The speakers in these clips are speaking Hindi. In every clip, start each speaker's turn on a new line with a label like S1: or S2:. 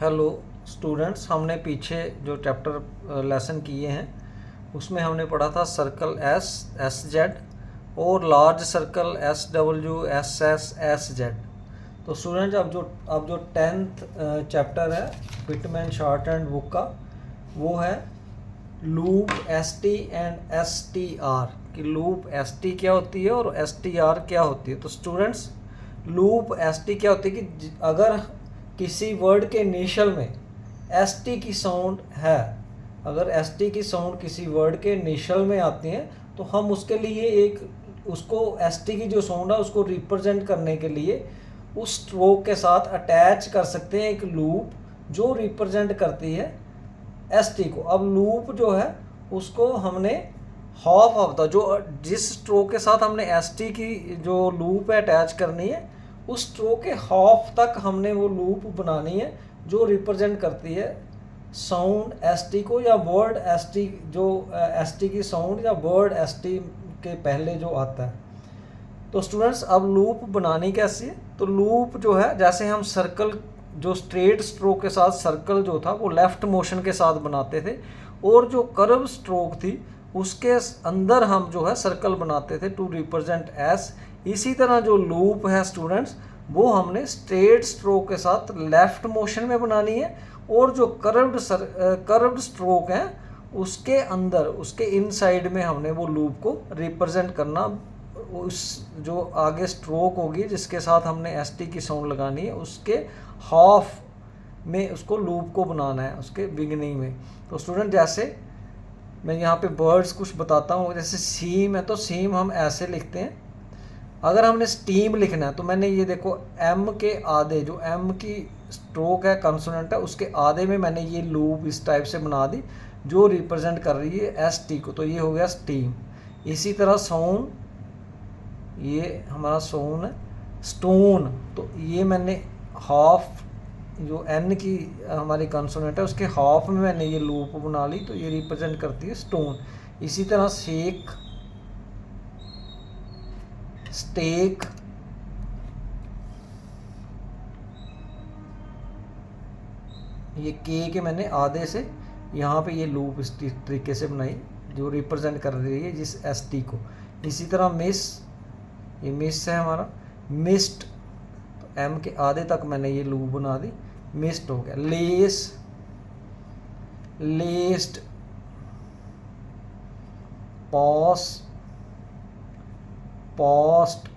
S1: हेलो स्टूडेंट्स, हमने पीछे जो चैप्टर लेसन किए हैं उसमें हमने पढ़ा था सर्कल एस जेड और large circle S W S S S Z. तो स्टूडेंट्स अब जो 10th चैप्टर है पिटमैन शॉर्ट हैंड बुक का, वो है loop S T and S T are कि लूप एस टी क्या होती है और एस टी आर क्या होती है। तो स्टूडेंट्स, लूप एस टी क्या होती है कि अगर किसी वर्ड के इनिशियल में एस टी की साउंड है, अगर एस टी की साउंड किसी वर्ड के इनिशियल में आती है तो हम उसके लिए उसको एस टी की जो साउंड है उसको रिप्रेजेंट करने के लिए उस स्ट्रोक के साथ अटैच कर सकते हैं एक लूप जो रिप्रेजेंट करती है एस टी को। अब लूप जो है उसको हमने हाफ ऑफ द जो जिस स्ट्रोक के साथ हमने एस टी की जो लूप है अटैच करनी है उस स्ट्रोक के हाफ तक हमने वो लूप बनानी है जो रिप्रेजेंट करती है साउंड एस टी को या वर्ड एस टी, जो एस टी की साउंड या वर्ड एस टी के पहले जो आता है। तो स्टूडेंट्स, अब लूप बनानी कैसी है? तो लूप जो है, जैसे हम सर्कल जो स्ट्रेट स्ट्रोक के साथ सर्कल जो था वो लेफ्ट मोशन के साथ बनाते थे और जो कर्व स्ट्रोक थी उसके अंदर हम जो है सर्कल बनाते थे टू रिप्रेजेंट एस। इसी तरह जो लूप है स्टूडेंट्स, वो हमने स्ट्रेट स्ट्रोक के साथ लेफ्ट मोशन में बनानी है और जो कर्व्ड स्ट्रोक है उसके अंदर, उसके इनसाइड में हमने वो लूप को रिप्रेजेंट करना। उस जो आगे स्ट्रोक होगी जिसके साथ हमने एस टी की साउंड लगानी है उसके हाफ में उसको लूप को बनाना है उसके बिगिनिंग में। तो स्टूडेंट, जैसे मैं यहाँ पे वर्ड्स कुछ बताता हूँ, जैसे सीम है तो सीम हम ऐसे लिखते हैं। अगर हमने स्टीम लिखना है तो मैंने ये देखो एम के आधे, जो एम की स्ट्रोक है कंसोनेंट है उसके आधे में मैंने ये लूप इस टाइप से बना दी जो रिप्रेजेंट कर रही है एस टी को। तो ये हो गया स्टीम। इसी तरह साउंड, ये हमारा साउंड है स्टोन, तो ये मैंने हाफ जो एन की हमारी कंसोनेंट है उसके हाफ में मैंने ये लूप बना ली तो ये रिप्रेजेंट करती है स्टोन। इसी तरह शेक, स्टेक, ये के मैंने आधे से यहाँ पे ये लूप इस तरीके से बनाई जो रिप्रेजेंट कर रही है जिस एस टी को। इसी तरह मिस, ये मिस है हमारा मिस्ट, तो एम के आधे तक मैंने ये लूप बना दी, मिस्ट हो गया। Lace, laced, pause, paused.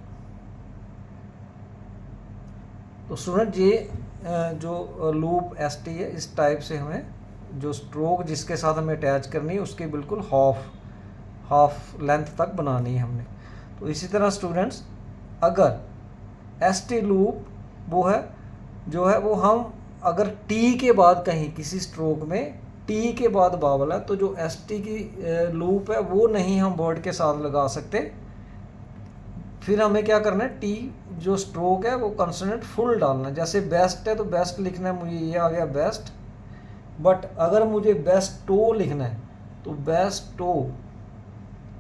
S1: तो स्टूडेंट, ये जो लूप एस टी है इस टाइप से हमें जो स्ट्रोक जिसके साथ हमें अटैच करनी है उसके बिल्कुल हाफ लेंथ तक बनानी है हमने। तो इसी तरह स्टूडेंट्स, अगर एस टी लूप वो है जो है वो हम अगर टी के बाद कहीं किसी स्ट्रोक में टी के बाद बावल है तो जो एस टी की लूप है वो नहीं हम वर्ड के साथ लगा सकते। फिर हमें क्या करना है, टी जो स्ट्रोक है वो कंसोनेंट फुल डालना है। जैसे बेस्ट है तो बेस्ट लिखना है, मुझे ये आ गया बेस्ट। बट अगर मुझे बेस्टो लिखना है तो बेस्टो,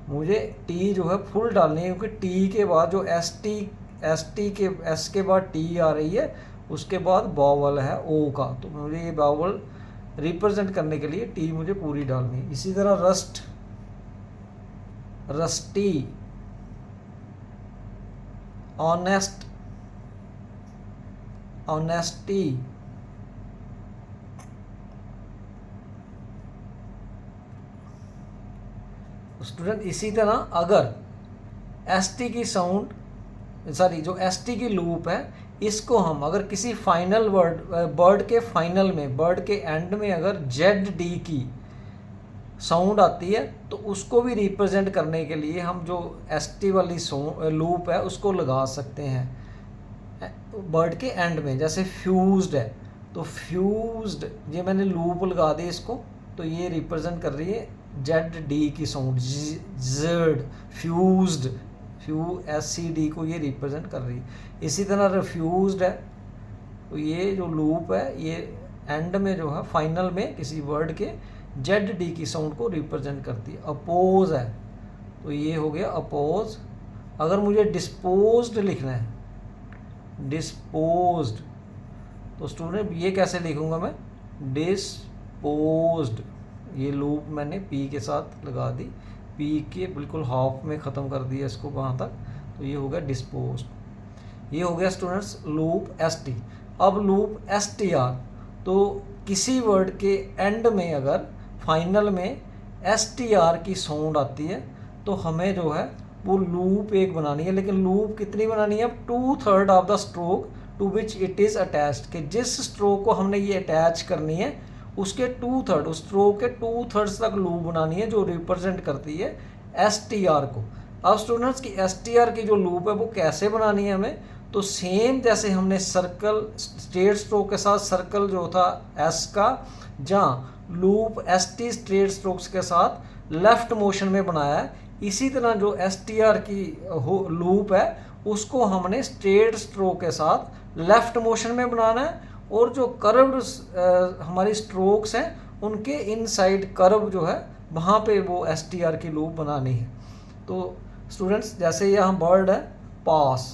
S1: मुझे टी जो है फुल डालनी है क्योंकि टी के बाद जो एस टी के एस के बाद टी आ रही है उसके बाद बावल है ओ का, तो मुझे ये बावल रिप्रेजेंट करने के लिए टी मुझे पूरी डालनी है। इसी तरह rust, rusty, honest, honesty. Student, इसी तरह अगर एस टी की साउंड, सॉरी जो एस टी की लूप है इसको हम अगर किसी फाइनल वर्ड के फाइनल में, वर्ड के एंड में अगर जेड डी की साउंड आती है तो उसको भी रिप्रेजेंट करने के लिए हम जो एस टी वाली लूप है उसको लगा सकते हैं वर्ड के एंड में। जैसे फ्यूज्ड है तो फ्यूज्ड, ये मैंने लूप लगा दी इसको तो ये रिप्रेजेंट कर रही है जेड डी की sound, Z fused, S C D को ये रिप्रेजेंट कर रही है। इसी तरह रिफ्यूज्ड है तो ये जो लूप है ये एंड में जो है फाइनल में किसी वर्ड के जेड डी की साउंड को रिप्रेजेंट करती है। अपोज है तो ये हो गया अपोज। अगर मुझे डिस्पोज्ड लिखना है, डिस्पोज्ड, तो स्टूडेंट ये कैसे लिखूंगा मैं, डिस्पोज्ड, ये लूप मैंने पी के साथ लगा दी, पी के बिल्कुल हाफ में ख़त्म कर दिया इसको वहाँ तक, तो ये हो गया डिस्पोज्ड। ये हो गया स्टूडेंट्स लूप एस टी। अब लूप एस टी आर, तो किसी वर्ड के एंड में अगर फाइनल में एस टी आर की साउंड आती है तो हमें जो है वो लूप एक बनानी है, लेकिन लूप कितनी बनानी है, 2/3 of the stroke to which it is attached, कि जिस स्ट्रोक को हमने ये अटैच करनी है उसके 2/3, उस स्ट्रोक के 2/3 तक लूप बनानी है जो रिप्रेजेंट करती है एस टी आर को। अब स्टूडेंट्स की एस टी आर की जो लूप है वो कैसे बनानी है हमें, तो सेम जैसे हमने सर्कल स्ट्रेट स्ट्रोक के साथ सर्कल जो था एस का, जहाँ loop S T straight strokes के साथ लेफ्ट मोशन में बनाया है, इसी तरह जो एस टी आर की लूप है उसको हमने स्ट्रेट स्ट्रोक के साथ लेफ्ट मोशन में बनाना है, और जो कर्व्ड हमारी स्ट्रोक्स हैं उनके इनसाइड कर्व जो है वहाँ पे वो एस टी आर की लूप बनानी है। तो स्टूडेंट्स जैसे यहाँ बर्ड है पास,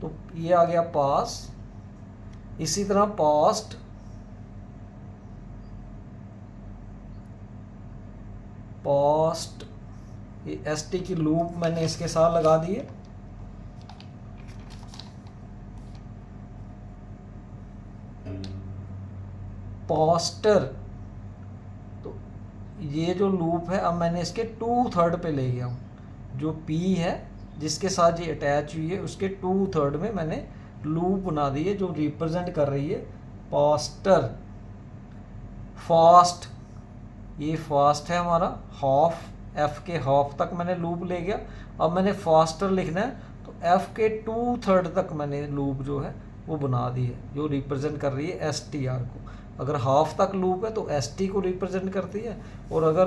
S1: तो ये आ गया पास, इसी तरह पास्ट, पास्ट, ये एस टी की लूप मैंने इसके साथ लगा दी है। पास्टर, तो ये जो लूप है अब मैंने इसके 2/3 पे ले गया हूँ, जो पी है जिसके साथ ये अटैच हुई है उसके 2/3 में मैंने लूप बना दी है जो रिप्रेजेंट कर रही है पास्टर। फास्ट, ये फास्ट है हमारा, हाफ, एफ के हाफ तक मैंने लूप ले गया। अब मैंने फास्टर लिखना है तो एफ के 2/3 तक मैंने लूप जो है वो बना दी है जो रिप्रेजेंट कर रही है एस टी आर को। अगर हाफ तक लूप है तो एस टी को रिप्रेजेंट करती है, और अगर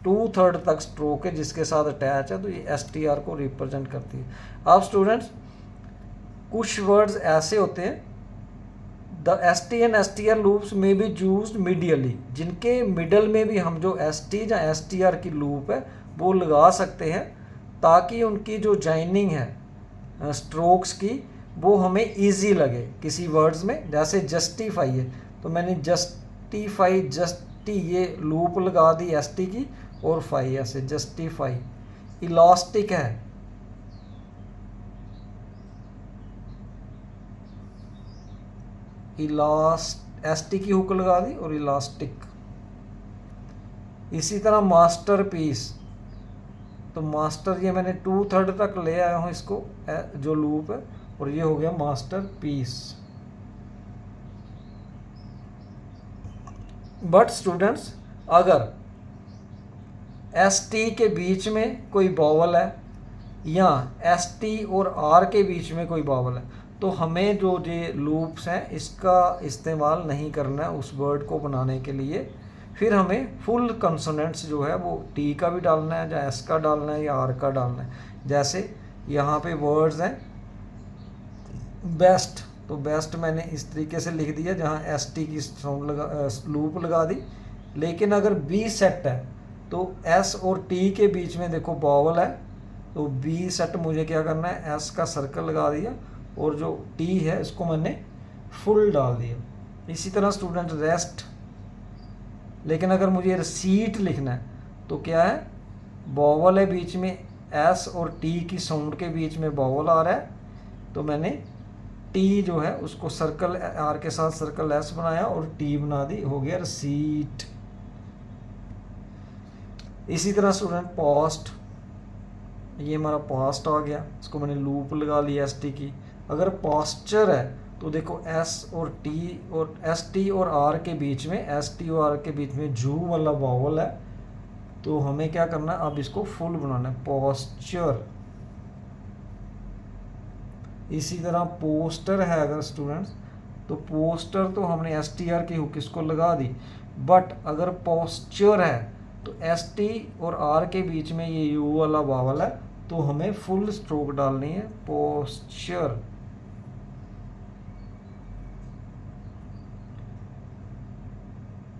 S1: 2/3 तक स्ट्रोक है जिसके साथ अटैच है तो ये एस टी आर को रिप्रेजेंट करती है। अब स्टूडेंट्स कुछ वर्ड्स ऐसे होते हैं, the S T and S T are loops में बी यूज्ड मीडियली, जिनके मिडल में भी हम जो एस टी या एस टी आर की लूप है वो लगा सकते हैं, ताकि उनकी जो जॉइनिंग है स्ट्रोक्स की वो हमें इजी लगे किसी वर्ड्स में। जैसे जस्टिफाई है तो मैंने जस्टिफाई, जस्टी, ये लूप लगा दी एस टी की, और फाई ऐसे जस्टिफाई। इलास्टिक है, एस टी की हुक लगा दी और इलास्टिक। इसी तरह मास्टरपीस, तो मास्टर ये मैंने 2/3 तक ले आया हूँ इसको जो लूप है, और ये हो गया मास्टरपीस। बट स्टूडेंट्स अगर एस टी के बीच में कोई वॉवल है या एस टी और आर के बीच में कोई वॉवल है तो हमें जो ये लूप्स हैं इसका इस्तेमाल नहीं करना है उस वर्ड को बनाने के लिए। फिर हमें फुल कंसोनेंट्स जो है वो टी का भी डालना है, या एस का डालना है, या आर का डालना है। जैसे यहाँ पे वर्ड्स हैं बेस्ट, तो बेस्ट मैंने इस तरीके से लिख दिया जहाँ एस टी की साउंड लूप लगा दी। लेकिन अगर बी सेट है तो एस और टी के बीच में देखो वॉवल है, तो बी सेट मुझे क्या करना है, एस का सर्कल लगा दिया और जो टी है इसको मैंने फुल डाल दिया। इसी तरह स्टूडेंट रेस्ट, लेकिन अगर मुझे रिसीट लिखना है तो क्या है, वॉवल है बीच में, एस और टी की साउंड के बीच में वॉवल आ रहा है, तो मैंने टी जो है उसको सर्कल आर के साथ सर्कल एस बनाया और टी बना दी, हो गया रिसीट। इसी तरह स्टूडेंट पास्ट, ये हमारा पास्ट आ गया, इसको मैंने लूप लगा लिया एस टी की। अगर पास्चर है तो देखो एस और टी और एस टी और आर के बीच में, एस टी और आर के बीच में जू वाला वॉवल है, तो हमें क्या करना है, अब इसको फुल बनाना है, पोस्चर। इसी तरह पोस्टर है अगर स्टूडेंट्स, तो पोस्टर तो हमने एस टी आर की हुक इसको लगा दी, बट अगर पोस्चर है तो एस टी और आर के बीच में ये यू वाला वावल है, तो हमें फुल स्ट्रोक डालनी है, पोस्चर।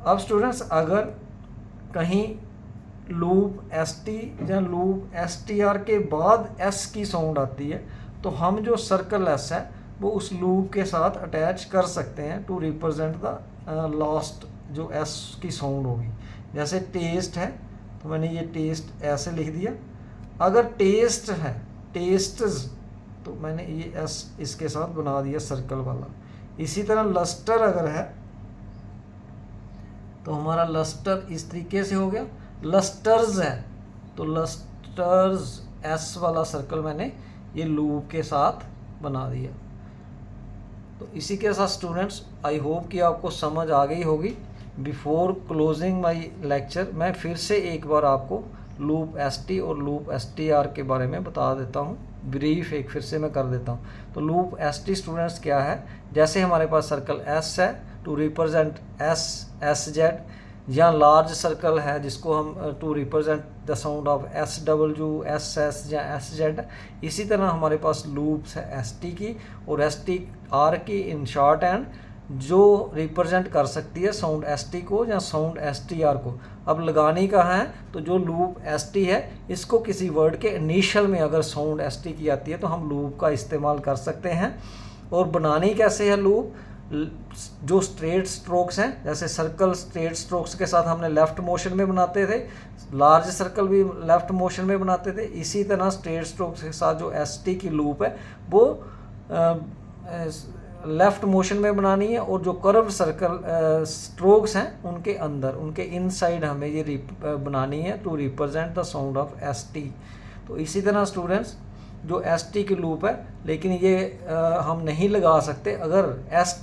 S1: अब स्टूडेंट्स अगर कहीं लूप एस टी या लूप एस टी आर के बाद एस की साउंड आती है तो हम जो सर्कल एस है वो उस लूप के साथ अटैच कर सकते हैं टू रिप्रेजेंट द लास्ट जो एस की साउंड होगी। जैसे टेस्ट है तो मैंने ये टेस्ट ऐसे लिख दिया। अगर टेस्ट है टेस्ट्स तो मैंने ये एस इसके साथ बना दिया सर्कल वाला। इसी तरह लस्टर अगर है तो हमारा लस्टर इस तरीके से हो गया। लस्टर्स है तो लस्टर्स एस वाला सर्कल मैंने ये लूप के साथ बना दिया। तो इसी के साथ स्टूडेंट्स आई होप कि आपको समझ आ गई होगी। बिफोर क्लोजिंग माय लेक्चर मैं फिर से एक बार आपको लूप एसटी और लूप एसटीआर के बारे में बता देता हूँ। ब्रीफ एक फिर से मैं कर देता हूँ। तो लूप एसटी स्टूडेंट्स क्या है, जैसे हमारे पास सर्कल एस है टू रिप्रेजेंट एस जेड, या लार्ज सर्कल है जिसको हम to represent the sound of S W S S या एस जेड। इसी तरह हमारे पास लूप्स है एस टी की और एस टी आर की इन शॉर्ट एंड, जो रिप्रेजेंट कर सकती है साउंड एस टी को या साउंड एस टी आर को। अब लगानी कहाँ है, तो जो लूप एस टी है इसको किसी वर्ड के इनिशियल में अगर साउंड एस टी की आती है तो हम लूप का इस्तेमाल कर सकते हैं। और बनानी कैसे है लूप, जो स्ट्रेट स्ट्रोक्स हैं, जैसे सर्कल स्ट्रेट स्ट्रोक्स के साथ हमने लेफ्ट मोशन में बनाते थे, लार्ज सर्कल भी लेफ्ट मोशन में बनाते थे, इसी तरह स्ट्रेट स्ट्रोक्स के साथ जो एस टी की लूप है वो लेफ्ट मोशन में बनानी है। और जो कर्व सर्कल स्ट्रोक्स हैं उनके अंदर, उनके इनसाइड हमें ये बनानी है to represent the sound of S T. तो इसी तरह स्टूडेंट्स जो एस टी की लूप है, लेकिन ये हम नहीं लगा सकते अगर एस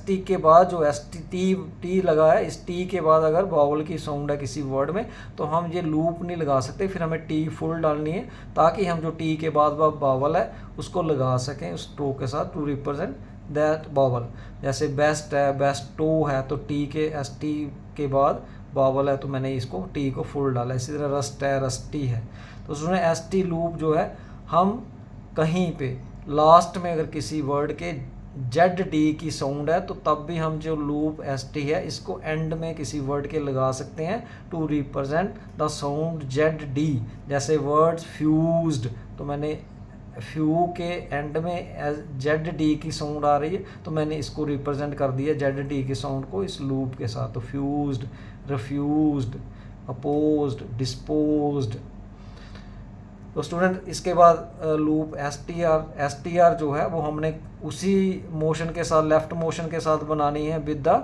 S1: टी के बाद जो एस टी लगा है, इस टी के बाद अगर वावल की साउंड है किसी वर्ड में तो हम ये लूप नहीं लगा सकते। फिर हमें टी फुल डालनी है ताकि हम जो टी के बाद वावल है उसको लगा सकें उस टो के साथ टू रिप्रेजेंट दैट वावल। जैसे बेस्ट है, बेस्ट टो है तो टी के एस टी के बाद वावल है तो मैंने इसको टी को फुल डाला। इसी तरह रस्ट है, रस्टी है। तो उसमें एस टी लूप जो है हम कहीं पे लास्ट में अगर किसी वर्ड के जेड डी की साउंड है तो तब भी हम जो लूप एस टी है इसको एंड में किसी वर्ड के लगा सकते हैं to represent the sound Z D. जैसे वर्ड्स फ्यूज्ड तो मैंने फ्यू के एंड में जेड डी की साउंड आ रही है तो मैंने इसको रिप्रेजेंट कर दिया जेड डी की साउंड को इस लूप के साथ। तो फ्यूज्ड, रिफ्यूज्ड, अपोज्ड, डिस्पोज्ड। तो स्टूडेंट इसके बाद लूप एस टी आर जो है वो हमने उसी मोशन के साथ, लेफ्ट मोशन के साथ बनानी है विद द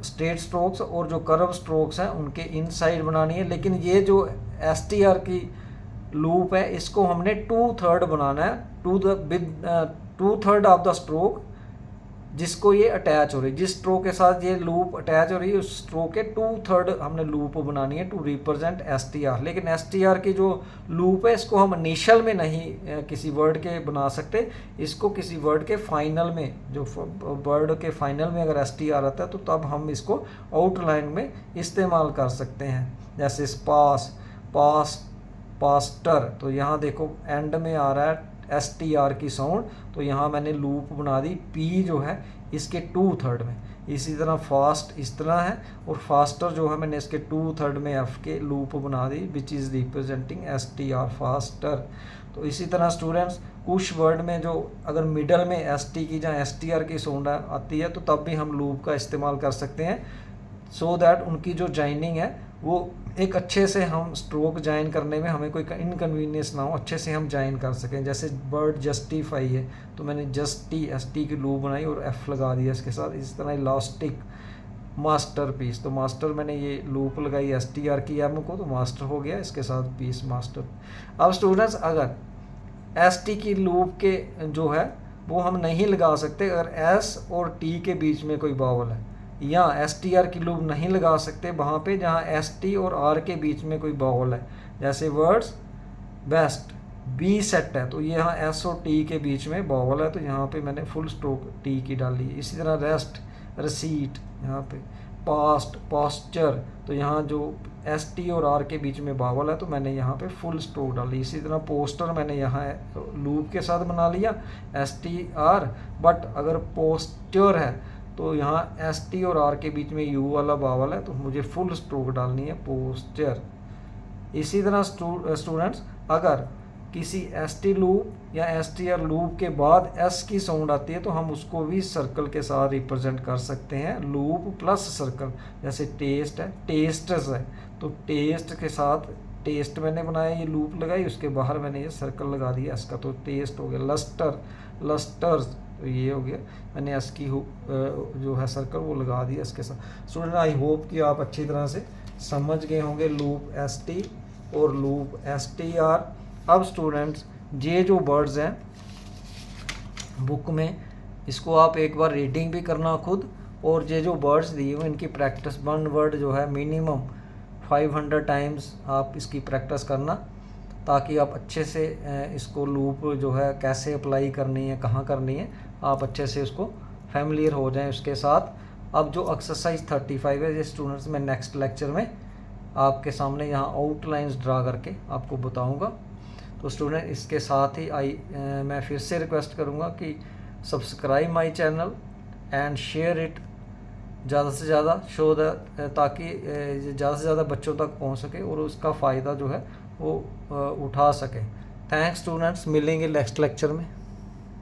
S1: स्ट्रेट स्ट्रोक्स, और जो कर्व स्ट्रोक्स हैं उनके इनसाइड बनानी है। लेकिन ये जो एस टी आर की लूप है इसको हमने 2/3 बनाना है, 2/3 ऑफ द स्ट्रोक जिसको ये अटैच हो रही है, जिस स्ट्रोक के साथ ये लूप अटैच हो रही है उस स्ट्रोक के 2/3 हमने लूप बनानी है to represent S T R. लेकिन एस टी आर की जो लूप है इसको हम इनिशियल में नहीं किसी वर्ड के बना सकते, इसको किसी वर्ड के फाइनल में, जो वर्ड के फाइनल में अगर एस टी आर आता है तो तब हम इसको आउटलाइन में इस्तेमाल कर सकते हैं। जैसे स्पास, पास, पास्टर, तो यहाँ देखो एंड में आ रहा है एस टी आर की साउंड तो यहाँ मैंने लूप बना दी पी जो है इसके 2/3 में। इसी तरह फास्ट इस तरह है और फास्टर जो है मैंने इसके 2/3 में एफ के लूप बना दी which is representing S T R faster. तो इसी तरह स्टूडेंट्स कुछ वर्ड में जो अगर मिडल में एस टी की या एस टी आर की साउंड आती है तो तब भी हम लूप का इस्तेमाल कर सकते हैं सो दैट उनकी जो जॉइनिंग है वो एक अच्छे से हम स्ट्रोक ज्वाइन करने में हमें कोई इनकन्वीनियंस ना हो, अच्छे से हम ज्वाइन कर सकें। जैसे वर्ड जस्टिफाई है तो मैंने जस्टी एस टी की लूप बनाई और एफ लगा दिया इसके साथ। इस तरह इलास्टिक, मास्टर पीस, तो मास्टर मैंने ये लूप लगाई एस टी आर की एम को तो मास्टर हो गया, इसके साथ पीस मास्टर। अब स्टूडेंट्स अगर एस टी की लूप के जो है वो हम नहीं लगा सकते अगर एस और टी के बीच में कोई वावल है, या एस टी आर की लूप नहीं लगा सकते वहाँ पे जहाँ एस टी और आर के बीच में कोई वावल है। जैसे वर्ड्स बेस्ट, बी सेट है तो ये यहाँ एस और टी के बीच में वावल है तो यहाँ पे मैंने फुल स्ट्रोक टी की डाली है। इसी तरह रेस्ट, रिसीट, यहाँ पे पास्ट, पास्चर तो यहाँ जो एस टी और आर के बीच में वावल है तो मैंने यहाँ पे फुल स्ट्रोक डाली। इसी तरह पोस्टर मैंने यहाँ लूप के साथ बना लिया एस टी आर, बट अगर पोस्टर है तो यहाँ एस टी और आर के बीच में यू वाला वावल है तो मुझे फुल स्ट्रोक डालनी है पोस्चर। इसी तरह स्टूडेंट्स अगर किसी एसटी लूप या एसटीआर लूप के बाद एस की साउंड आती है तो हम उसको भी सर्कल के साथ रिप्रेजेंट कर सकते हैं, लूप प्लस सर्कल। जैसे टेस्ट है, टेस्टस है, तो टेस्ट के साथ टेस्ट मैंने बनाया, ये लूप लगाई, उसके बाहर मैंने ये सर्कल लगा दिया एस का, तो टेस्ट हो गया। लस्टर, लस्टर्स, तो ये हो गया, मैंने एस की जो है सर्कल वो लगा दिया इसके साथ। स्टूडेंट आई होप कि आप अच्छी तरह से समझ गए होंगे लूप एस टी और लूप एस टी आर। अब स्टूडेंट्स ये जो वर्ड्स हैं बुक में, इसको आप एक बार रीडिंग भी करना खुद, और ये जो वर्ड्स दिए हुए इनकी प्रैक्टिस, वन वर्ड जो है मिनिमम 500 टाइम्स आप इसकी प्रैक्टिस करना, ताकि आप अच्छे से इसको लूप जो है कैसे अप्लाई करनी है, कहाँ करनी है, आप अच्छे से उसको फैमिलियर हो जाएं उसके साथ। अब जो एक्सरसाइज 35 है ये स्टूडेंट्स मैं नेक्स्ट लेक्चर में आपके सामने यहाँ आउटलाइंस ड्रा करके आपको बताऊँगा। तो स्टूडेंट इसके साथ ही मैं फिर से रिक्वेस्ट करूँगा कि subscribe my channel and share it ज़्यादा से ज़्यादा, शो द, ताकि ज़्यादा से ज़्यादा बच्चों तक पहुँच सके और उसका फ़ायदा जो है वो उठा सके। थैंक्स स्टूडेंट्स, मिलेंगे नेक्स्ट लेक्चर में।